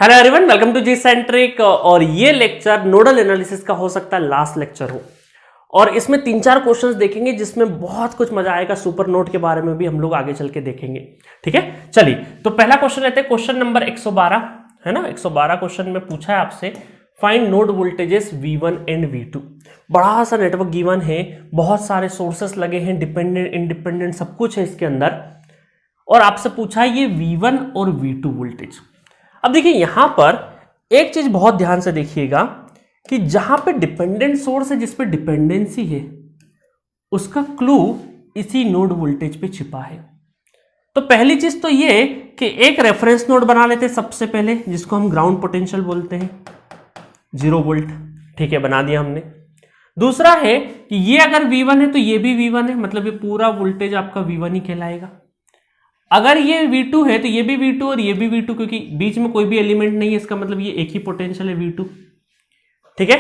Hello everyone, welcome to G Centric. और ये lecture nodal analysis का हो सकता है लास्ट लेक्चर हो, और इसमें 3-4 क्वेश्चंस देखेंगे जिसमें बहुत कुछ मजा आएगा। सुपर नोड के बारे में भी हम लोग आगे चल के देखेंगे। ठीक है, चलिए तो पहला क्वेश्चन लेते हैं, क्वेश्चन नंबर 112 है ना। 112 क्वेश्चन में पूछा है आपसे, find node voltages V1 and V2। बड़ा सा नेटवर्क गिवन है, बहुत सारे सोर्सेस लगे हैं, डिपेंडेंट इंडिपेंडेंट सब कुछ है इसके अंदर, और आपसे पूछा है ये V1 और V2 वोल्टेज। अब देखिए यहां पर एक चीज बहुत ध्यान से देखिएगा कि जहां पे डिपेंडेंट सोर्स है, जिस पे डिपेंडेंसी है, उसका क्लू इसी नोड वोल्टेज पे छिपा है। तो पहली चीज तो ये कि एक रेफरेंस नोड बना लेते हैं सबसे पहले, जिसको हम ग्राउंड पोटेंशियल बोलते हैं, 0 वोल्ट। ठीक है, बना दिया हमने। दूसरा है कि ये अगर V1 है तो ये भी V1 है, मतलब ये पूरा वोल्टेज आपका V1 ही कहलाएगा। अगर ये V2 है तो ये भी V2 और ये भी V2, क्योंकि बीच में कोई भी एलिमेंट नहीं है, इसका मतलब ये एक ही पोटेंशियल है V2। ठीक है,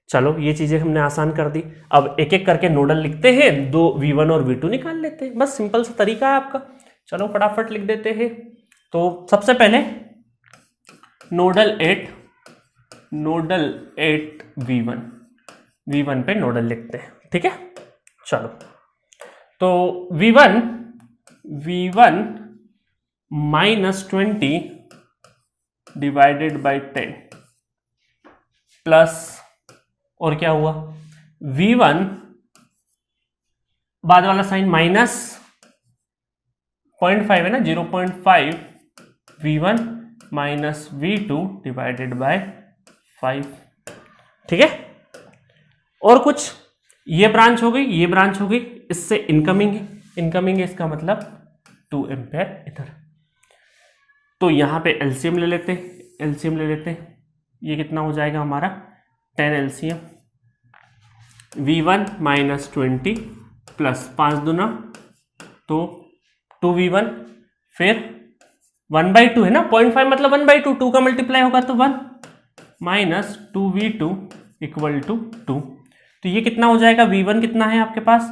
चलो ये चीजें हमने आसान कर दी। अब एक एक करके नोडल लिखते हैं, दो V1 और V2 निकाल लेते हैं, बस सिंपल सा तरीका है आपका। चलो फटाफट लिख देते हैं। तो सबसे पहले नोडल एट V1 पे नोडल लिखते हैं। ठीक है, चलो तो V1 -20 डिवाइडेड बाई 10 प्लस, और क्या हुआ, V1 बाद वाला साइन माइनस 0.5 है ना, 0.5 V1 minus V2 divided by 5। ठीक है, और कुछ, ये ब्रांच हो गई, ये ब्रांच हो गई, इससे इनकमिंग है, इसका मतलब 2 एम्पेयर इधर। तो यहां पे एलसीएम ले लेते हैं, ये कितना हो जाएगा हमारा 10 एलसीएम। V1 माइनस 20 प्लस 5 दूना तो 2V1, फिर 1/2 है ना, 0.5 मतलब 1/2, 2 का मल्टीप्लाई होगा तो 1, माइनस 2V2 इक्वल टू 2। तो ये कितना हो जाएगा, V1 कितना है आपके पास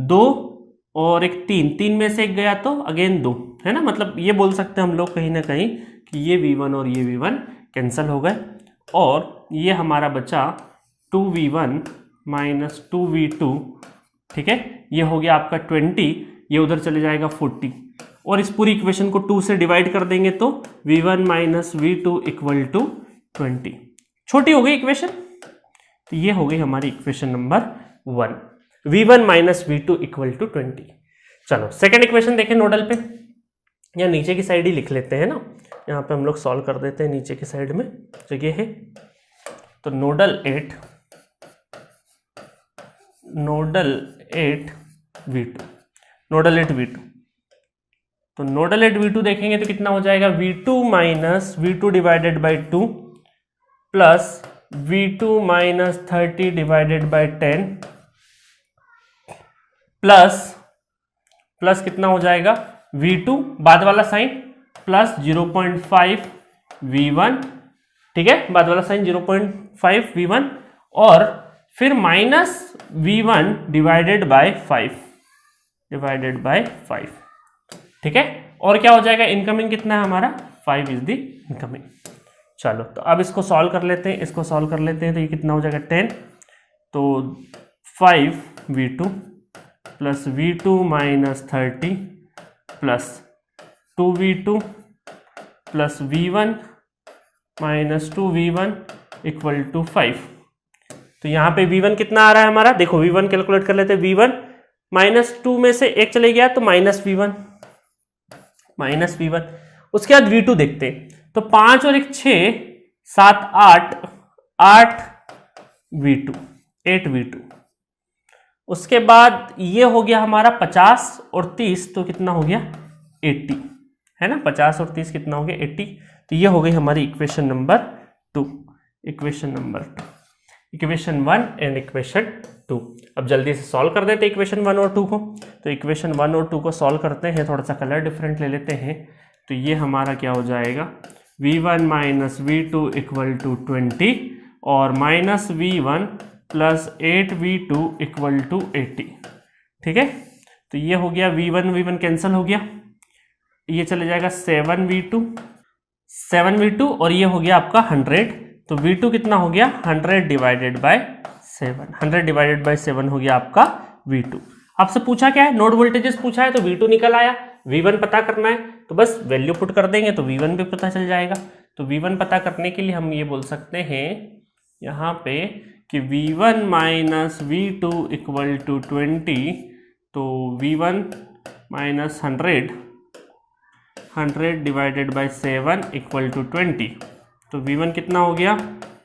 2 और एक 3 में से एक गया तो अगेन 2 है ना, मतलब ये बोल सकते हैं हम लोग कहीं ना कहीं कि ये V1 और ये V1 कैंसिल हो गए, और ये हमारा बचा 2V1 माइनस 2V2। ठीक है, ये हो गया आपका 20, ये उधर चले जाएगा 40, और इस पूरी इक्वेशन को 2 से डिवाइड कर देंगे तो V1 minus V2 equal to 20। छोटी हो गई इक्वेशन, तो ये हो गई हमारी equation number 1, V1 minus V2 equal to 20। चलो सेकेंड इक्वेशन देखें नोडल पे, या नीचे की साइड ही लिख लेते हैं ना, यहाँ पे हम लोग सॉल्व कर देते हैं, नीचे की साइड में जगह है। तो नोडल 8 V2। तो नोडल 8 V2 देखेंगे तो कितना हो जाएगा, V2 minus V2 divided by 2 plus V2 minus 30 divided by 10 plus कितना हो जाएगा, V2 बाद वाला साइन प्लस 0.5 V1। ठीक है, बाद वाला साइन 0.5 V1, और फिर माइनस V1 डिवाइडेड बाय 5 ठीक है, और क्या हो जाएगा, इनकमिंग कितना है हमारा 5 इज द इनकमिंग। चलो तो अब इसको सॉल्व कर लेते हैं, तो ये कितना हो जाएगा 10, तो 5V2 plus V2 minus 30 plus 2V2 plus V1 minus 2V1 equal to 5। तो यहाँ पे V1 कितना आ रहा है हमारा, देखो V1 कैलकुलेट कर लेते हैं, V1 माइनस 2 में से एक चले गया तो माइनस V1, उसके बाद V2 देखते हैं, तो 5 और 1 6 7 8 8V2। उसके बाद ये हो गया हमारा 50 और 30, तो कितना हो गया 80 है ना, 50 और 30 कितना हो गया 80। तो ये हो गई हमारी equation number 2, equation 1 and equation 2। अब जल्दी से सॉल्व कर देते हैं इक्वेशन 1 और 2 को। तो इक्वेशन 1 और 2 को सॉल्व करते हैं, थोड़ा सा कलर डिफरेंट ले लेते हैं। तो ये हमारा क्या हो जाएगा, V1 minus V2 equal to 20 और minus V1 plus 8V2 equal to 80। ठीक है, तो ये हो गया V1 कैंसिल हो गया, ये चले जाएगा 7V2 7v2 और ये हो गया आपका 100, तो v2 कितना हो गया 100 डिवाइडेड बाय 7, 100 डिवाइडेड बाय 7 हो गया आपका v2। आपसे पूछा क्या है, नोड वोल्टेजेस पूछा है, तो v2 निकल आया, v1 पता करना है तो बस वैल्यू पुट कर देंगे तो v1 भी पता चल जाएगा। तो v1 पता करने के लिए हम ये बोल सकते हैं यहाँ पे कि v1 minus v2 equal to 20, तो v1 minus 100 divided by 7 equal to 20, तो v1 कितना हो गया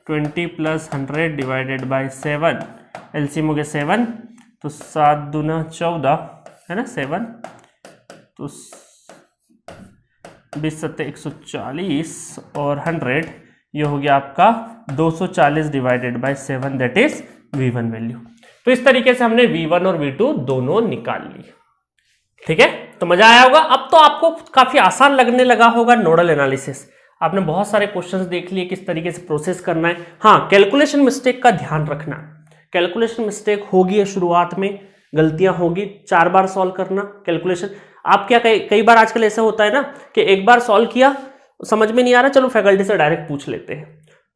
20 प्लस 100 डिवाइडेड बाय 7, एलसीएम हो गया 7, तो 7 दूना 14 है ना, 7 तो 20 सत्ते 140 और 100 ये हो गया आपका 240 divided by 7, that is v1 value. तो इस तरीके से हमने v1 और v2 दोनों निकाल लिए। ठीक है, तो मजा आया होगा। अब तो आपको काफी आसान लगने लगा होगा नोडल एनालिसिस। आपने बहुत सारे क्वेश्चंस देख लिए किस तरीके से प्रोसेस करना है। हाँ, कैलकुलेशन मिस्टेक का ध्यान रखना, कैलकुलेशन मिस्टेक होगी शुरुआत में, गलतियां होगी, 4 बार सॉल्व करना कैलकुलेशन। आप क्या कई बार आजकल ऐसा होता है ना कि एक बार सॉल्व किया समझ में नहीं आ रहा, चलो फैकल्टी से डायरेक्ट पूछ लेते हैं,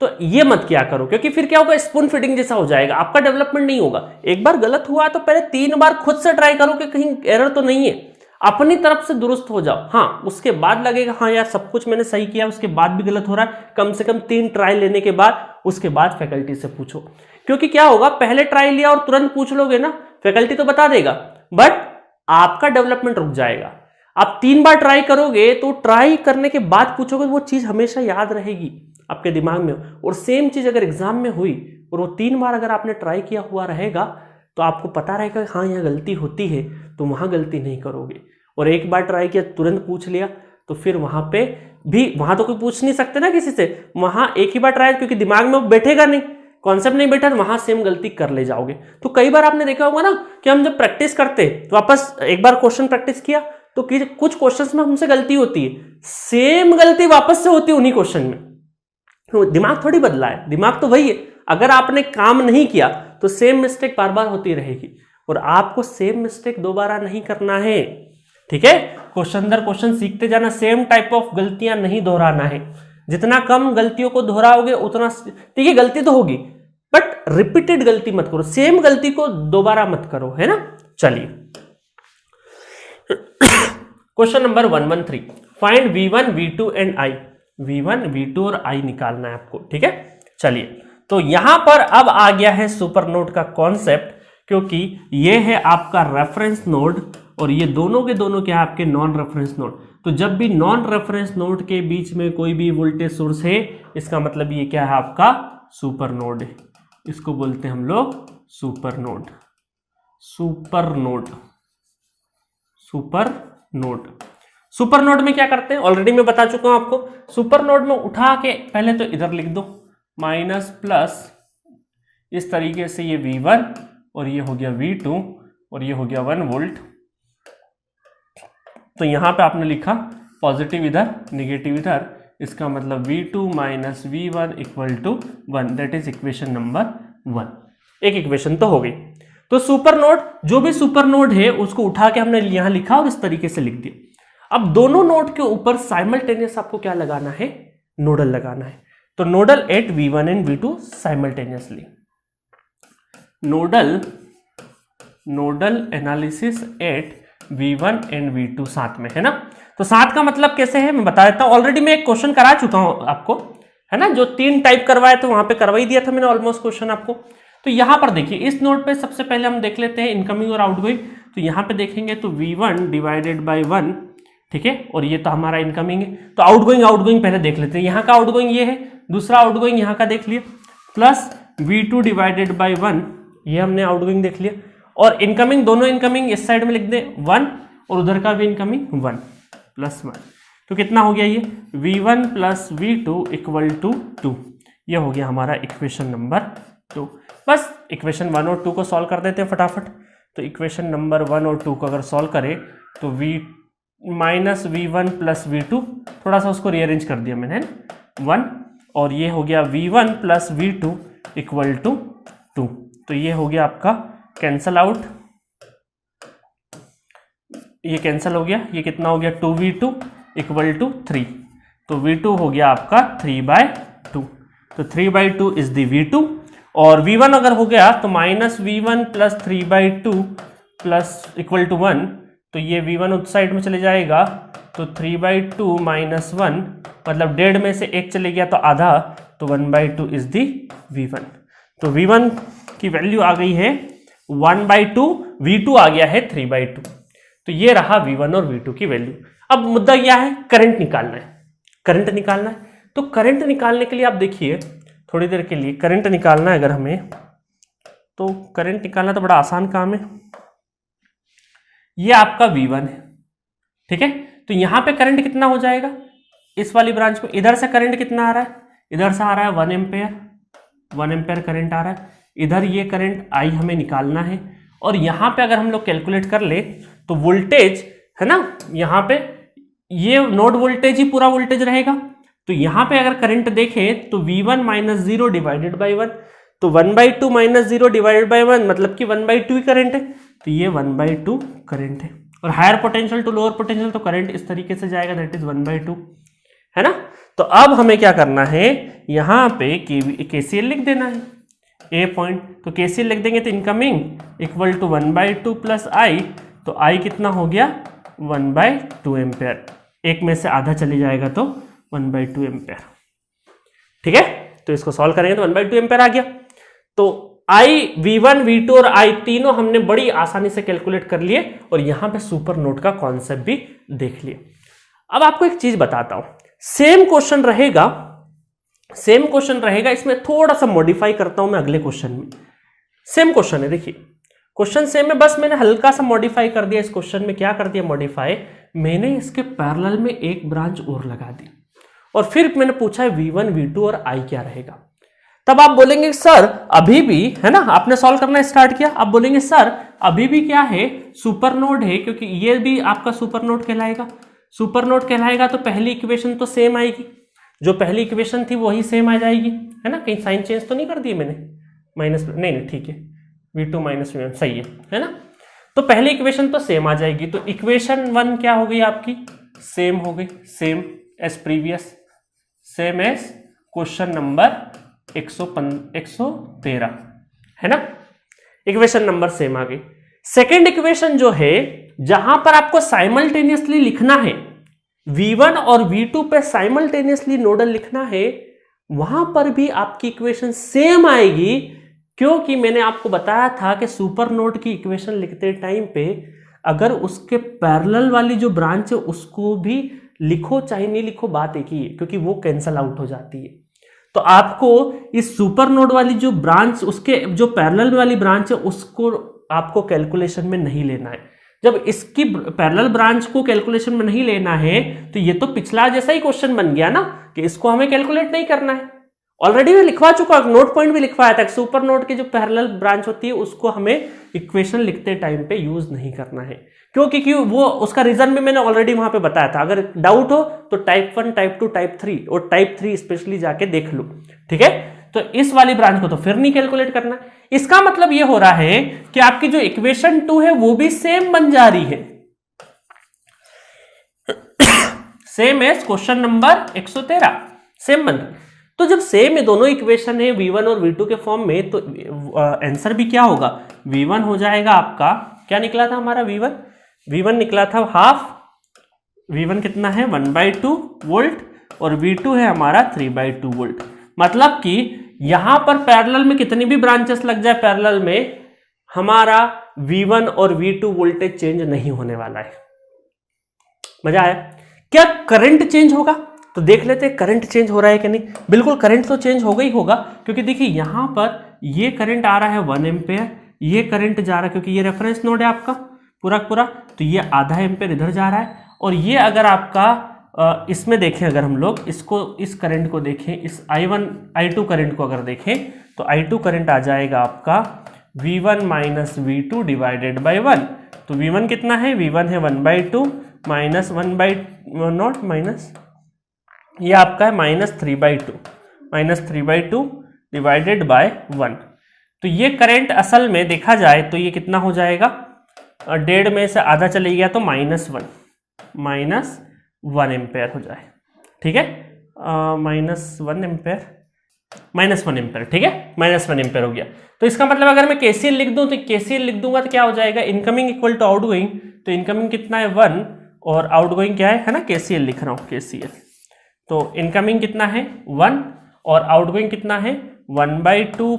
तो ये मत किया करो, क्योंकि फिर क्या होगा स्पून फीडिंग जैसा हो जाएगा, आपका डेवलपमेंट नहीं होगा। एक बार गलत हुआ तो पहले 3 बार खुद से ट्राई करो कि कहीं एरर तो नहीं है, अपनी तरफ से दुरुस्त हो जाओ। हाँ, उसके बाद लगेगा हाँ यार सब कुछ मैंने सही किया, उसके बाद भी गलत हो रहा है, कम से कम 3 ट्राई लेने के बाद उसके बाद फैकल्टी से पूछो। क्योंकि क्या होगा, पहले ट्राई लिया और तुरंत पूछ लोगे ना, फैकल्टी तो बता देगा बट आपका डेवलपमेंट रुक जाएगा। आप 3 बार ट्राई करोगे तो ट्राई करने के बाद पूछोगे, वो चीज हमेशा याद रहेगी आपके दिमाग में। और सेम चीज अगर एग्जाम में हुई और वो 3 बार अगर आपने ट्राई किया हुआ रहेगा तो आपको पता रहेगा हाँ यहाँ गलती होती है, तो वहां गलती नहीं करोगे। और एक बार ट्राई किया तुरंत पूछ लिया तो फिर वहां पे भी, वहां तो कोई पूछ नहीं सकते ना किसी से, वहां एक ही बार ट्राई, क्योंकि दिमाग में बैठेगा नहीं, कॉन्सेप्ट नहीं बैठा, तो वहां सेम गलती कर ले जाओगे। तो कई बार आपने देखा होगा ना कि हम जब प्रैक्टिस करते तो वापस एक बार क्वेश्चन प्रैक्टिस किया तो कुछ क्वेश्चंस में हमसे गलती होती है, सेम गलती वापस से होती है उन्हीं क्वेश्चन में। तो दिमाग थोड़ी बदला है, दिमाग तो वही है। अगर आपने काम नहीं किया तो सेम मिस्टेक बार बार होती रहेगी, और आपको सेम मिस्टेक दोबारा नहीं करना है। ठीक है, क्वेश्चन दर क्वेश्चन सीखते जाना, सेम टाइप ऑफ गलतियां नहीं दोहराना है। जितना कम गलतियों को दोहराओगे उतना, देखिए गलती तो होगी बट रिपीटेड गलती मत करो, सेम गलती को दोबारा मत करो, है ना। चलिए question number 113, find v1 v2 and i। v1 v2 और i निकालना है आपको। ठीक है, चलिए तो यहां पर अब आ गया है सुपर नोड का कॉन्सेप्ट, क्योंकि ये है आपका रेफरेंस नोड और ये दोनों के दोनों क्या है आपके नॉन रेफरेंस नोड। तो जब भी नॉन रेफरेंस नोड के बीच में कोई भी वोल्टेज सोर्स है, इसका मतलब ये क्या है आपका सुपर नोड है। इसको बोलते हैं हम लोग super node, super node, super node. Super node में क्या करते हैं ऑलरेडी मैं बता चुका हूं आपको। सुपर नोड में उठा के पहले तो इधर लिख दो माइनस प्लस, इस तरीके से ये V1 और ये हो गया V2 और ये हो गया 1 वोल्ट। तो यहां पे आपने लिखा पॉजिटिव इधर नेगेटिव इधर, इसका मतलब V2 minus V1 equal to 1, that is equation number 1। एक इक्वेशन तो हो गई। तो सुपर नोड, जो भी सुपर नोड है उसको उठा के हमने यहां लिखा और इस तरीके से लिख दिया। अब दोनों नोड के ऊपर साइमल्टेनियस आपको क्या लगाना है, नोडल लगाना है। तो nodal at V1 and V2 simultaneously, nodal analysis at V1 and V2 साथ में, है ना। तो साथ का मतलब कैसे है मैं बता देता हूं। ऑलरेडी मैं एक क्वेश्चन करा चुका हूं आपको, है ना, जो 3 टाइप करवाए तो वहां पे करवा ही दिया था मैंने ऑलमोस्ट क्वेश्चन आपको। तो यहां पर देखिए इस नोड पे सबसे पहले हम देख लेते हैं इनकमिंग और आउटगोइंग। तो यहां पे देखेंगे तो V1 डिवाइडेड बाय 1, ठीक है, और ये तो हमारा इनकमिंग है। तो आउटगोइंग पहले देख लेते हैं। यहाँ का आउटगोइंग ये है, दूसरा आउटगोइंग यहाँ का देख लिया, प्लस V2 डिवाइडेड बाय 1, ये हमने आउटगोइंग देख लिया। और इनकमिंग, दोनों इनकमिंग इस साइड में लिख दें 1 और उधर का भी इनकमिंग 1 प्लस 1। तो कितना हो गया ये V1 plus V2 equal to 2। ये हो गया हमारा इक्वेशन नंबर 2। बस इक्वेशन 1 और 2 को सॉल्व कर देते हैं फटाफट। तो इक्वेशन नंबर 1 और 2 को अगर सॉल्व करें तो माइनस V1 प्लस V2, थोड़ा सा उसको रीअरेंज कर दिया मैंने 1, और ये हो गया V1 plus V2 equal to 2। तो ये हो गया आपका कैंसल आउट, ये कैंसिल हो गया, ये कितना हो गया 2V2 इक्वल टू 3। तो V2 हो गया आपका 3/2, तो 3/2 इज दी V2। और V1 अगर हो गया तो -V1 plus 3/2 plus equal to 1, तो ये V1 उस साइड में चले जाएगा, तो 3/2 माइनस 1 मतलब 1.5 में से 1 चले गया तो आधा, तो 1/2 इज दी V1। तो V1 की वैल्यू आ गई है 1/2, V2 आ गया है 3/2। तो ये रहा V1 और V2 की वैल्यू। अब मुद्दा क्या है, करंट निकालना है। करंट निकालना है तो करंट निकालने के लिए आप देखिए थोड़ी देर के लिए करंट निकालना है अगर हमें, तो करंट निकालना तो बड़ा आसान काम है। ये आपका V1 है, ठीक है। तो यहां पे करंट कितना हो जाएगा इस वाली ब्रांच में, इधर से करंट कितना आ रहा है, इधर से आ रहा है 1 एम्पेयर, 1 एम्पेयर करंट आ रहा है। इधर ये करंट I हमें निकालना है, और यहां पे अगर हम लोग कैलकुलेट कर ले तो वोल्टेज है ना, यहां पे ये नोड वोल्टेज ही पूरा वोल्टेज रहेगा। तो यहां पे अगर करंट देखें तो V1 माइनस 0 डिवाइडेड बाई 1, तो 1/2 माइनस 0 डिवाइडेड बाई 1 मतलब कि 1/2 ही करंट है, तो ये 1/2 करंट है। और higher potential to lower potential तो करंट इस तरीके से जाएगा, दैट इज 1/2, है ना। तो अब हमें क्या करना है, यहां पे KCL लिख देना है ए पॉइंट। तो KCL लिख देंगे तो incoming equal to 1/2 plus I, तो I कितना हो गया 1/2 एम्पेयर, एक में से आधा चले जाएगा तो 1/2 एम्पेयर, ठीक है। तो इसको सॉल्व करेंगे तो 1/2 एम्पेयर आ गया। तो I, V1, V2 और I तीनों हमने बड़ी आसानी से कैलकुलेट कर लिए, और यहां पे सुपर नोड का कॉन्सेप्ट भी देख लिए। अब आपको एक चीज बताता हूं, सेम क्वेश्चन रहेगा, सेम क्वेश्चन रहेगा, इसमें थोड़ा सा मॉडिफाई करता हूं मैं अगले क्वेश्चन में। सेम क्वेश्चन है, देखिए क्वेश्चन सेम है, बस मैंने हल्का सा मॉडिफाई कर दिया। इस क्वेश्चन में क्या कर दिया मॉडिफाई, मैंने इसके पैरेलल में एक ब्रांच और लगा दी, और फिर मैंने पूछा है V1, V2 और I क्या रहेगा। तब आप बोलेंगे सर अभी भी, है ना, आपने सॉल्व करना स्टार्ट किया, आप बोलेंगे सर अभी भी क्या है, सुपर नोड है, क्योंकि ये भी आपका सुपर नोड कहलाएगा। सुपर नोड कहलाएगा तो पहली इक्वेशन तो सेम आएगी, जो पहली इक्वेशन थी वही सेम आ जाएगी, है ना। कहीं साइन चेंज तो नहीं कर दिए मैंने, माइनस नहीं ठीक है, V2 माइनस V1 सही है ना। तो पहली इक्वेशन तो सेम आ जाएगी, तो इक्वेशन 1 क्या हो गई आपकी, सेम हो गई, same as previous, same as question number 113, है ना। इक्वेशन नंबर सेम आ गई। सेकेंड इक्वेशन जो है, जहां पर आपको साइमल्टेनियसली लिखना है, V1 और V2 पे साइमल्टेनियसली नोडल लिखना है, वहां पर भी आपकी इक्वेशन सेम आएगी, क्योंकि मैंने आपको बताया था कि सुपर नोड की इक्वेशन लिखते टाइम पे अगर उसके पैरेलल वाली जो ब्रांच है उसको भी लिखो चाहे नहीं लिखो, बात एक ही है, क्योंकि वो कैंसल आउट हो जाती है। तो आपको इस सुपर नोड वाली जो ब्रांच, उसके जो पैरेलल वाली ब्रांच है उसको आपको कैलकुलेशन में नहीं लेना है। जब इसकी पैरेलल ब्रांच को कैलकुलेशन में नहीं लेना है तो ये तो पिछला जैसा ही क्वेश्चन बन गया ना, कि इसको हमें कैलकुलेट नहीं करना है। ऑलरेडी मैं लिखवा चुका, नोट पॉइंट भी लिखवाया था, सुपर नोड की जो पैरेलल ब्रांच होती है उसको हमें इक्वेशन लिखते टाइम पे यूज नहीं करना है, क्योंकि वो उसका रीजन भी मैंने ऑलरेडी वहां पे बताया था। अगर डाउट हो तो टाइप 1, टाइप 2, टाइप 3 और टाइप 3 स्पेशली जाके देख लो, ठीक है। तो इस वाली ब्रांच को तो फिर नहीं कैलकुलेट करना। इसका मतलब ये हो रहा है कि आपकी जो इक्वेशन 2 है वो भी सेम बन जा रही है, same as question number 113, same बन रही है। तो जब सेम है दोनों इक्वेशन है V1 और V2 के फॉर्म में, तो आंसर भी क्या होगा, V1 हो जाएगा आपका, क्या निकला था हमारा V1 निकला था हाफ, V1 कितना है 1/2 वोल्ट, और V2 है हमारा 3/2 वोल्ट। मतलब कि यहां पर पैरेलल में कितनी भी ब्रांचेस लग जाए पैरेलल में, हमारा V1 और V2 वोल्टेज चेंज नहीं होने वाला है। मजा आया। क्या करंट चेंज होगा, तो देख लेते हैं करंट चेंज हो रहा है कि नहीं। बिल्कुल करंट तो चेंज होगा ही होगा, क्योंकि देखिए यहां पर ये करंट आ रहा है 1 एम्पेयर, ये करंट जा रहा है क्योंकि ये रेफरेंस नोड है आपका पूरा पूरा, तो ये आधा एम्पेयर इधर जा रहा है। और ये अगर आपका इसमें देखें, अगर हम लोग इसको, इस करंट को देखें, इस I1 I2 करंट को अगर देखें, तो I2 करंट आ जाएगा आपका V1 minus V2 divided by 1। तो V1 कितना है, V1 है 1/2 माइनस 1/0 माइनस, ये आपका है -3/2 डिवाइडेड बाय 1। तो ये करंट असल में देखा जाए तो ये कितना हो जाएगा, 1.5 में से आधा चले गया तो -1 एम्पेयर हो जाए, ठीक है, -1 एम्पेयर, -1 एम्पेयर, ठीक है, -1 एम्पेयर हो गया। तो इसका मतलब अगर मैं केसीएल लिख दूं तो केसीएल लिख दूंगा तो क्या हो जाएगा, इनकमिंग इक्वल टू आउटगोइंग, तो इनकमिंग कितना है 1 और आउटगोइंग क्या है ना, केसीएल लिख रहा हूं, केसीएल। तो इनकमिंग कितना है 1 और आउटगोइंग कितना है 1/2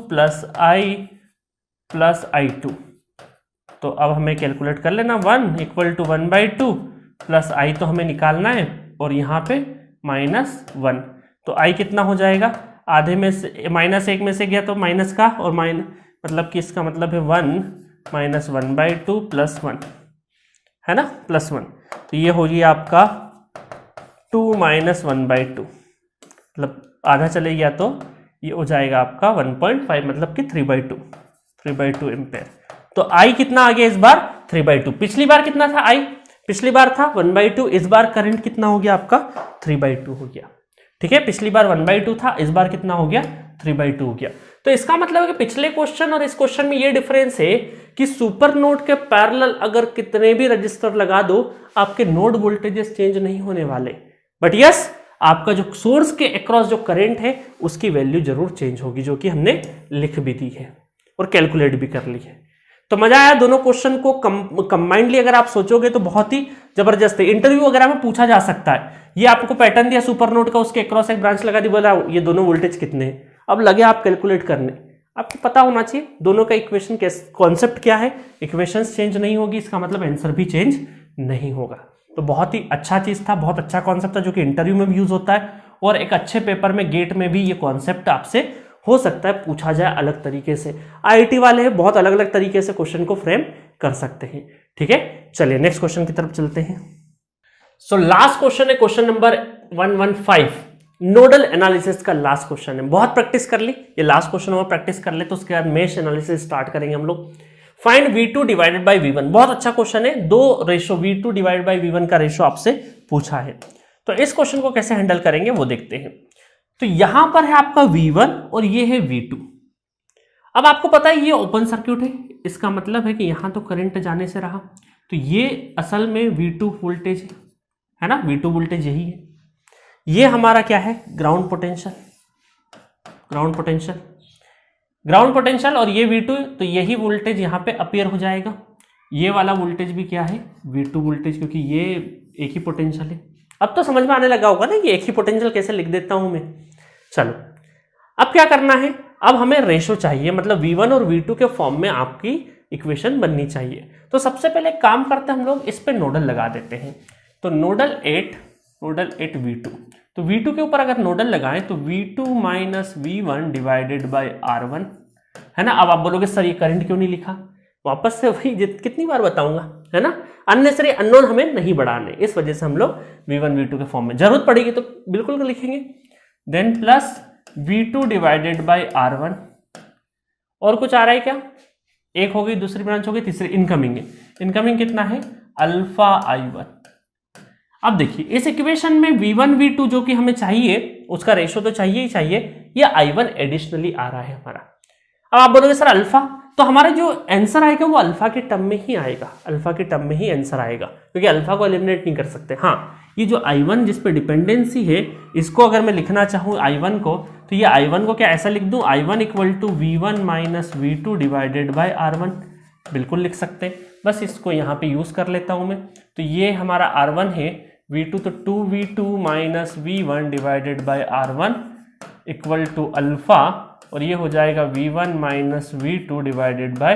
प्लस I2। तो अब हमें कैलकुलेट कर लेना, 1 इक्वल टू 1/2 प्लस I तो हमें निकालना है और यहाँ पे -1। तो I कितना हो जाएगा, आधे में से -1 में से गया तो माइनस का, और मतलब कि इसका मतलब है 1 - 1/2 प्लस 1, है ना, +1। तो ये हो गया आपका 2 - 1/2, मतलब आधा चले गया तो ये हो जाएगा आपका 1.5, मतलब कि 3/2 एम्पेयर। तो I कितना आ गया इस बार 3/2। पिछली बार कितना था I, पिछली बार था 1/2, इस बार करंट कितना हो गया आपका 3/2 हो गया, ठीक है। पिछली बार 1/2 था, इस बार कितना हो गया 3/2 हो गया। तो इसका मतलब है कि पिछले क्वेश्चन और इस क्वेश्चन में ये डिफरेंस है कि सुपर नोड के पैरेलल अगर कितने भी रजिस्टर लगा दो आपके नोड वोल्टेजेस चेंज नहीं होने वाले, बट यस आपका जो सोर्स के अक्रॉस जो करंट है उसकी वैल्यू जरूर चेंज होगी, जो कि हमने लिख भी दी है और कैलकुलेट भी कर ली है। तो मजा आया दोनों क्वेश्चन को कंबाइंडली अगर आप सोचोगे तो बहुत ही जबरदस्त है। इंटरव्यू वगैरह में पूछा जा सकता है, ये आपको पैटर्न दिया सुपर नोड का, उसके अक्रॉस एक ब्रांच लगा दी, बोला ये दोनों वोल्टेज कितने हैं, अब लगे आप कैलकुलेट करने, आपको पता होना चाहिए दोनों का इक्वेशन कॉन्सेप्ट क्या है। इक्वेशंस चेंज नहीं होगी, इसका मतलब आंसर भी चेंज नहीं होगा। तो बहुत ही अच्छा चीज था, बहुत अच्छा कॉन्सेप्ट था, जो कि इंटरव्यू में भी यूज होता है और एक अच्छे पेपर में गेट में भी ये कॉन्सेप्ट आपसे हो सकता है पूछा जाए अलग तरीके से। आईआईटी वाले हैं बहुत अलग अलग तरीके से क्वेश्चन को फ्रेम कर सकते हैं, ठीक है। चलिए नेक्स्ट क्वेश्चन की तरफ चलते हैं। सो लास्ट क्वेश्चन है क्वेश्चन नंबर 115, नोडल एनालिसिस का लास्ट क्वेश्चन है। बहुत प्रैक्टिस कर ली, ये लास्ट क्वेश्चन और प्रैक्टिस कर ले तो उसके बाद मेश एनालिसिस स्टार्ट करेंगे हम लोग। Find V2 divided by V1, बहुत अच्छा क्वेश्चन है, 2 ratio V2 divided by V1 का रेशो आपसे पूछा है। तो इस क्वेश्चन को कैसे हैंडल करेंगे वो देखते हैं। तो यहां पर है आपका V1 और ये है V2। अब आपको पता है ये ओपन सर्किट है, इसका मतलब है कि यहां तो करंट जाने से रहा, तो ये असल में V2 वोल्टेज है ना, V2 वोल्टेज यही है। ये हमारा क्या है ग्राउंड पोटेंशियल, ग्राउंड पोटेंशियल और ये V2, तो यही वोल्टेज यहां पे अपीयर हो जाएगा। ये वाला वोल्टेज भी क्या है V2 वोल्टेज, क्योंकि ये एक ही पोटेंशियल है। अब तो समझ में आने लगा होगा ना कि एक ही पोटेंशियल कैसे लिख देता हूं मैं। चलो अब क्या करना है, अब हमें रेशो चाहिए, मतलब V1 और V2 के फॉर्म में आपकी इक्वेशन बननी चाहिए। तो सबसे पहले काम करते हैं हम लोग इस पे नोडल लगा देते हैं। तो नोडल 8 V2, तो V2 के ऊपर अगर नोडल लगाएं तो V2 - V1 divided by R1, है ना। अब आप बोलोगे सर ये करंट क्यों नहीं लिखा, वापस से वही कितनी बार बताऊंगा, है ना, अननेसेसरी अननोन हमें नहीं बढ़ाने, इस वजह से हम लोग V1 V2 के फॉर्म में, जरूरत पड़ेगी तो बिल्कुल लिखेंगे। Then plus V2 divided by R1, और कुछ आ रहा है क्या, एक हो गई, दूसरी ब्रांच हो गई, तीसरी इनकमिंग है। इनकमिंग कितना है अल्फा I1। अब देखिए इस इक्वेशन में V1 V2 जो कि हमें चाहिए उसका रेशो तो चाहिए ही चाहिए, ये I1 एडिशनली आ रहा है हमारा। अब आप बोलोगे सर अल्फा, तो हमारा जो आंसर आएगा वो अल्फा के टर्म में ही आएगा, अल्फा के टर्म में ही आंसर आएगा, क्योंकि अल्फा को एलिमिनेट नहीं कर सकते। हाँ ये जो I1 जिस पे डिपेंडेंसी है, इसको अगर मैं लिखना चाहूँ I1 को, तो ये I1 को क्या ऐसा लिख दूं, I1 equal to V1 - V2 divided by R1, बिल्कुल लिख सकते हैं। बस इसको यहाँ पे यूज कर लेता हूँ मैं। तो ये हमारा R1 है, V2 तो 2V2 - V1 divided by R1 equal to alpha, और ये हो जाएगा V1 - V2 divided by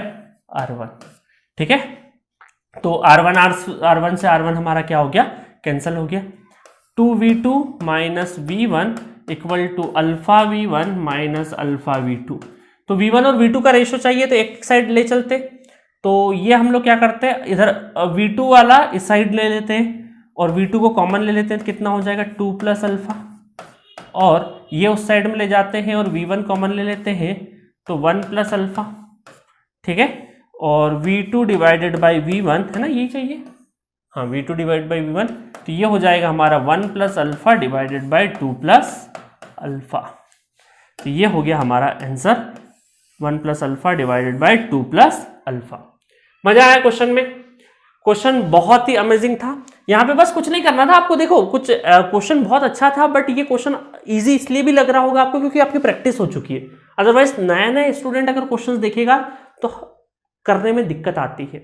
R1, ठीक है। तो R1 से R1 हमारा क्या हो गया, कैंसिल हो गया। 2V2 - V1 equal to alpha V1 - alpha V2। तो V1 और V2 का रेशो चाहिए तो एक साइड ले चलते, तो ये हम लोग क्या करते हैं, इधर V2 वाला इस साइड ले लेते हैं और V2 को कॉमन ले लेते हैं, कितना हो जाएगा 2 प्लस अल्फा, और ये उस साइड में ले जाते हैं और V1 कॉमन ले लेते हैं तो 1 प्लस अल्फा, ठीक है। और V2 डिवाइडेड बाई V1 है ना, यही चाहिए, हाँ V2 डिवाइडेड बाई V1, तो ये हो जाएगा हमारा 1 plus alpha divided by 2 plus alpha. तो ये हो गया हमारा answer 1 plus alpha divided by 2 plus alpha. मजा आया क्वेश्चन में। क्वेश्चन बहुत ही अमेजिंग था। यहाँ पे बस कुछ नहीं करना था आपको, देखो कुछ क्वेश्चन बहुत अच्छा था, बट ये क्वेश्चन इजी इसलिए भी लग रहा होगा आपको क्योंकि आपकी प्रैक्टिस हो चुकी है। अदरवाइज नया नया स्टूडेंट अगर क्वेश्चन देखेगा तो करने में दिक्कत आती है।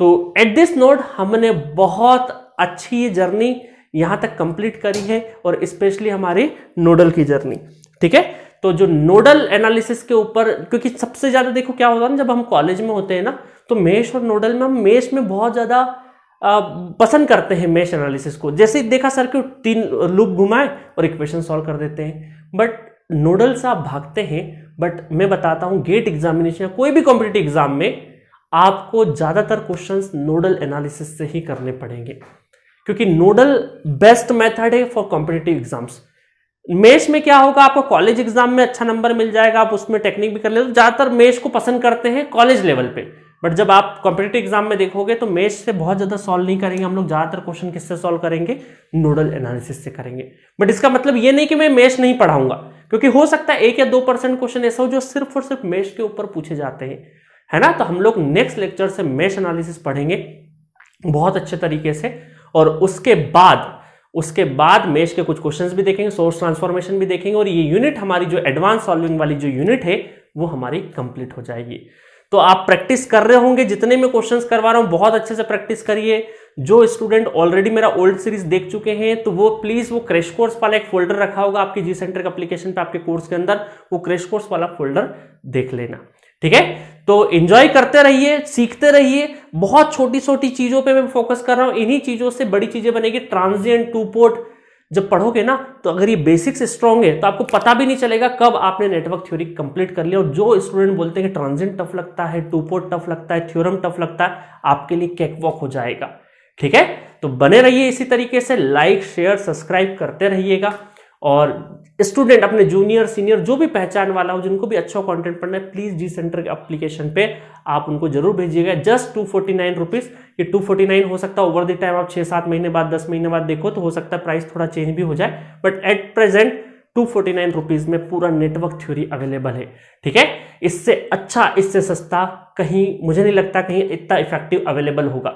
तो एट दिस नोट हमने बहुत अच्छी ये जर्नी यहाँ तक कंप्लीट करी है, और स्पेशली हमारी नोडल की जर्नी, ठीक है। तो जो नोडल एनालिसिस के ऊपर, क्योंकि सबसे ज्यादा देखो क्या होता है ना, जब हम कॉलेज में होते हैं ना, तो मेश और नोडल में हम मेश में बहुत ज्यादा पसंद करते हैं मेश एनालिसिस को। जैसे देखा सर कि 3 लूप घुमाए और इक्वेशन सॉल्व कर देते हैं, बट नोडल से आप भागते हैं। बट मैं बताता हूं गेट एग्जामिनेशन या कोई भी कॉम्पिटिटिव एग्जाम में आपको ज्यादातर क्वेश्चंस नोडल एनालिसिस से ही करने पड़ेंगे, क्योंकि नोडल बेस्ट मेथड है फॉर कॉम्पिटिटिव एग्जाम्स। मेश में क्या होगा, आपको कॉलेज एग्जाम में अच्छा नंबर मिल जाएगा, आप उसमें टेक्निक भी कर ले, तो ज्यादातर मेश को पसंद करते हैं कॉलेज लेवल पे। बट जब आप कॉम्पिटिटिव एग्जाम में देखोगे तो मेश से बहुत ज्यादा सॉल्व नहीं करेंगे हम लोग, ज्यादातर क्वेश्चन किससे सॉल्व करेंगे, नोडल एनालिसिस से करेंगे। बट इसका मतलब ये नहीं कि मैं मेश नहीं पढ़ाऊंगा, क्योंकि हो सकता है 1 या 2% क्वेश्चन ऐसा हो जो सिर्फ और सिर्फ मेश के ऊपर पूछे जाते हैं, है ना। तो हम लोग नेक्स्ट लेक्चर से मेश एनालिसिस पढ़ेंगे बहुत अच्छे तरीके से, और उसके बाद मेश के कुछ क्वेश्चंस भी देखेंगे, सोर्स ट्रांसफॉर्मेशन भी देखेंगे, और ये यूनिट हमारी जो एडवांस सॉल्विंग वाली जो यूनिट है वो हमारी कंप्लीट हो जाएगी। तो आप प्रैक्टिस कर रहे होंगे, जितने मैं क्वेश्चंस करवा रहा हूं बहुत अच्छे से प्रैक्टिस करिए। जो स्टूडेंट ऑलरेडी मेरा ओल्ड सीरीज देख चुके हैं तो वो प्लीज वो क्रैश कोर्स वाला एक फोल्डर रखा होगा आपकी जी सेंटर के एप्लीकेशन पे, आपके कोर्स के अंदर वो क्रैश कोर्स वाला फोल्डर देख लेना, ठीक है। तो एंजॉय करते रहिए, सीखते रहिए। बहुत छोटी छोटी चीजों पे मैं फोकस कर रहा हूं, इन्हीं चीजों से बड़ी चीजें बनेगी। ट्रांजिएंट, टू पोर्ट जब पढ़ोगे ना, तो अगर ये बेसिक्स स्ट्रांग है तो आपको पता भी नहीं चलेगा कब आपने नेटवर्क थ्योरी कंप्लीट कर लिया। और जो स्टूडेंट बोलते हैं कि ट्रांजिएंट टफ लगता है, टू पोर्ट टफ लगता है, थ्योरम टफ लगता है, आपके लिए कैकवॉक हो जाएगा, ठीक है। तो बने रहिए इसी तरीके से, लाइक शेयर सब्सक्राइब करते रहिएगा। और स्टूडेंट अपने जूनियर सीनियर जो भी पहचान वाला हो, जिनको भी अच्छा कंटेंट पढ़ना है, प्लीज जी सेंटर के एप्लीकेशन पे आप उनको जरूर भेजिएगा। जस्ट 249 रुपीज, ये 249 हो सकता है ओवर द टाइम आप 6-7 महीने बाद 10 महीने बाद देखो तो हो सकता है प्राइस थोड़ा चेंज भी हो जाए, बट एट प्रेजेंट 249 रुपीज में पूरा नेटवर्क थ्योरी अवेलेबल है, ठीक है। इससे अच्छा, इससे सस्ता कहीं मुझे नहीं लगता कहीं इतना इफेक्टिव अवेलेबल होगा।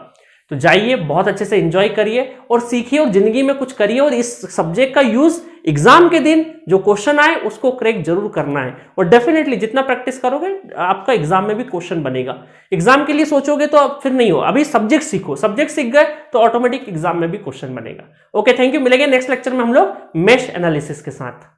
तो जाइए, बहुत अच्छे से एंजॉय करिए और सीखिए और जिंदगी में कुछ करिए, और इस सब्जेक्ट का यूज एग्जाम के दिन जो क्वेश्चन आए उसको क्रैक जरूर करना है। और डेफिनेटली जितना प्रैक्टिस करोगे आपका एग्जाम में भी क्वेश्चन बनेगा। एग्जाम के लिए सोचोगे तो अब फिर नहीं हो, अभी सब्जेक्ट सीखो, सब्जेक्ट सीख गए तो ऑटोमेटिक एग्जाम में भी क्वेश्चन बनेगा। Okay, thank you. मिलेंगे नेक्स्ट लेक्चर में हम लोग मेश एनालिसिस के साथ।